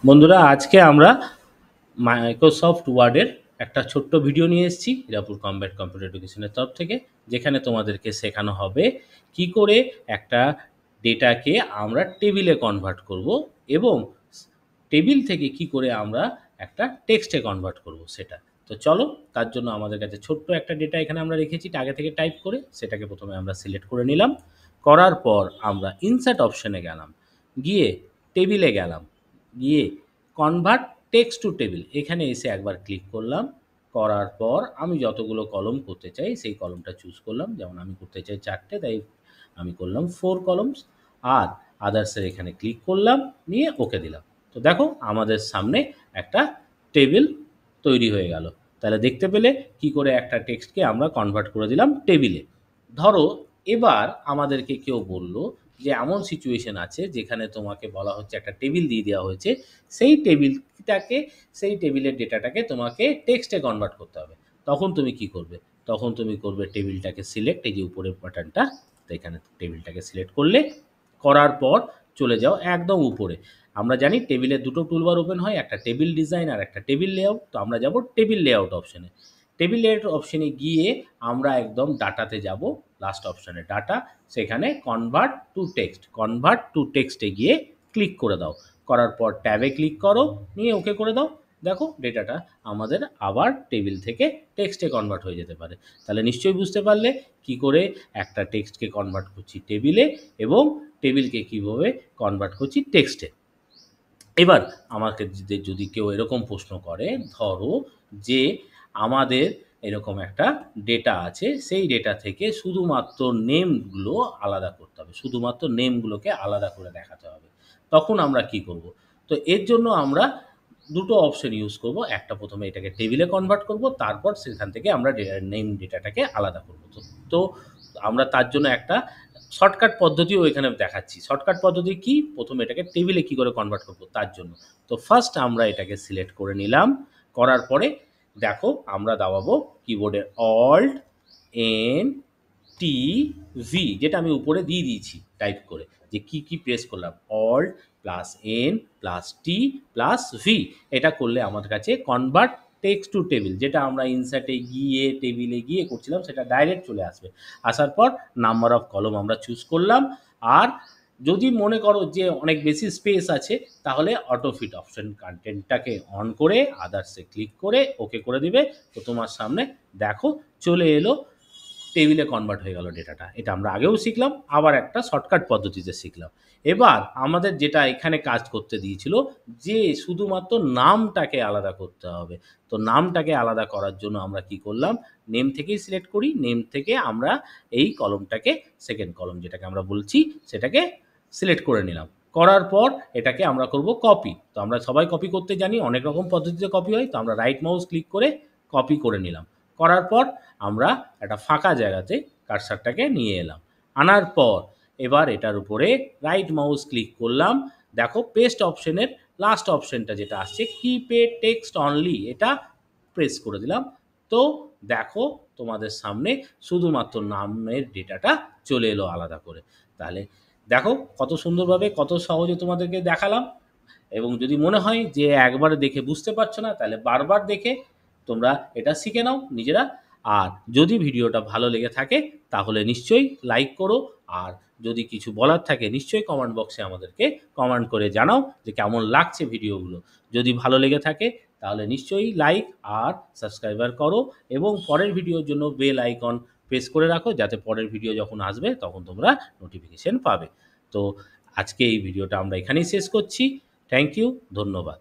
বন্ধুরা, আজকে আমরা মাইক্রোসফট ওয়ার্ডের একটা ছোট্ট ভিডিও নিয়ে এসেছি হিরাপুর কমব্যাট কম্পিউটার এডুকেশনের তরফ থেকে, যেখানে তোমাদেরকে শেখানো হবে কি করে একটা ডেটাকে আমরা টেবিলে কনভার্ট করব এবং টেবিল থেকে কি করে আমরা একটা টেক্সটে কনভার্ট করব সেটা। তো চলো, তার জন্য আমাদের কাছে ছোট্ট একটা ডেটা এখানে আমরা রেখেছি আগে থেকে টাইপ করে, সেটাকে প্রথমে আমরা সিলেক্ট করে নিলাম। করার পর আমরা ইনসার্ট অপশনে গেলাম, গিয়ে টেবিলে গেলাম, গিয়ে কনভার্ট টেক্সট টু টেবিল এখানে এসে একবার ক্লিক করলাম। করার পর আমি যতগুলো কলম করতে চাই সেই কলমটা চুজ করলাম, যেমন আমি করতে চাই 4টে, তাই আমি করলাম 4 কলমস। আর আদার্সের এখানে ক্লিক করলাম, নিয়ে ওকে দিলাম। তো দেখো আমাদের সামনে একটা টেবিল তৈরি হয়ে গেল। তাহলে দেখতে পেলে কি করে একটা টেক্সটকে আমরা কনভার্ট করে দিলাম টেবিলে। ধরো এবার আমাদেরকে কেউ বলল যে এমন সিচুয়েশন আছে যেখানে তোমাকে বলা হচ্ছে একটা টেবিল দিয়ে দেওয়া হয়েছে, সেই টেবিলের ডেটাটাকে তোমাকে টেক্সটে কনভার্ট করতে হবে। তখন তুমি কি করবে? তখন তুমি করবে টেবিলটাকে সিলেক্ট, এই যে উপরের বাটনটা, তো এখানে টেবিলটাকে সিলেক্ট করলে, করার পর চলে যাও একদম উপরে। আমরা জানি টেবিলের দুটো টুলবার ওপেন হয়, একটা টেবিল ডিজাইন আর একটা টেবিল লেআউট। তো আমরা যাব টেবিল লেআউট অপশনে। টেবিল লেআউট অপশনে গিয়ে আমরা একদম ডাটাতে যাব, লাস্ট অপশনে ডাটা, সেখানে কনভার্ট টু টেক্সটে গিয়ে ক্লিক করে দাও। করার পর ট্যাবে ক্লিক করো, নিয়ে ওকে করে দাও। দেখো ডেটাটা আমাদের আবার টেবিল থেকে টেক্সটে কনভার্ট হয়ে যেতে পারে। তাহলে নিশ্চয়ই বুঝতে পারলে কি করে একটা টেক্সটকে কনভার্ট করছি টেবিলে এবং টেবিলকে কীভাবে কনভার্ট করছি টেক্সটে। এবার আমাকে যদি কেউ এরকম প্রশ্ন করে, ধরো যে আমাদের এরকম একটা ডেটা আছে, সেই ডেটা থেকে শুধুমাত্র নেমগুলো আলাদা করতে হবে, শুধুমাত্র নেমগুলোকে আলাদা করে দেখাতে হবে, তখন আমরা কি করব? তো এর জন্য আমরা দুটো অপশন ইউজ করব। একটা, প্রথমে এটাকে টেবিলে কনভার্ট করব, তারপর সেখান থেকে আমরা নেম ডেটাটাকে আলাদা করব। তো আমরা তার জন্য একটা শর্টকাট পদ্ধতিও এখানে দেখাচ্ছি। শর্টকাট পদ্ধতি কি? প্রথমে এটাকে টেবিলে কি করে কনভার্ট করব তার জন্য। তো ফার্স্ট আমরা এটাকে সিলেক্ট করে নিলাম। করার পরে দেখো আমরা দাবাবো কিবোর্ডে অল্ট এন টি ভি, যেটা আমি উপরে দিয়ে দিয়েছি টাইপ করে, যে কি প্রেস করলাম, অল্ট প্লাস এন প্লাস টি প্লাস ভি। এটা করলে আমার কাছে কনভার্ট টেক্সট টু টেবিল, যেটা আমরা ইনসার্টে গিয়ে টেবিলে গিয়ে করছিলাম, সেটা ডাইরেক্ট চলে আসবে। আসার পর নাম্বার অফ কলম আমরা চুজ করলাম। আর যদি মনে করো যে অনেক বেশি স্পেস আছে, তাহলে অটোফিট অপশন কন্টেন্টটাকে অন করে আদার্সে ক্লিক করে ওকে করে দিবে। তো তোমার সামনে দেখো চলে এলো, টেবিলে কনভার্ট হয়ে গেল ডেটাটা। এটা আমরা আগেও শিখলাম, আবার একটা শর্টকাট পদ্ধতিতে শিখলাম। এবার আমাদের যেটা এখানে কাজ করতে দিয়েছিল, যে শুধুমাত্র নামটাকে আলাদা করতে হবে। তো নামটাকে আলাদা করার জন্য আমরা কি করলাম, নেম থেকেই সিলেক্ট করি। নেম থেকে আমরা এই কলমটাকে, সেকেন্ড কলম যেটাকে আমরা বলছি, সেটাকে সিলেক্ট করে নিলাম। করার পর এটাকে আমরা করব কপি। তো আমরা সবাই কপি করতে জানি, অনেক রকম পদ্ধতিতে কপি হয়। তো আমরা রাইট মাউস ক্লিক করে কপি করে নিলাম। করার পর আমরা একটা ফাঁকা জায়গাতে কার্সারটাকে নিয়ে এলাম। আনার পর এবার এটার উপরে রাইট মাউস ক্লিক করলাম। দেখো পেস্ট অপশনের লাস্ট অপশনটা যেটা আসছে, কিপ এ টেক্সট অনলি, এটা প্রেস করে দিলাম। তো দেখো তোমাদের সামনে শুধুমাত্র নামের ডেটাটা চলে এলো আলাদা করে। তাহলে দেখো কত সুন্দরভাবে, কত সহজে তোমাদেরকে দেখালাম। এবং যদি মনে হয় যে একবারে দেখে বুঝতে পারছো না, তাহলে বারবার দেখে তোমরা এটা শিখে নাও নিজেরা। আর যদি ভিডিওটা ভালো লেগে থাকে তাহলে নিশ্চয়ই লাইক করো। আর যদি কিছু বলার থাকে নিশ্চয়ই কমেন্ট বক্সে আমাদেরকে কমেন্ট করে জানাও যে কেমন লাগছে ভিডিওগুলো। যদি ভালো লেগে থাকে তাহলে নিশ্চয়ই লাইক আর সাবস্ক্রাইবার করো, এবং পরের ভিডিওর জন্য বেল আইকন প্রেস করে রাখো, যাতে পরের ভিডিও যখন আসবে তখন তোমরা নোটিফিকেশন পাবে। তো আজকে এই ভিডিওটা আমরা এখানেই শেষ করছি। থ্যাংক ইউ, ধন্যবাদ।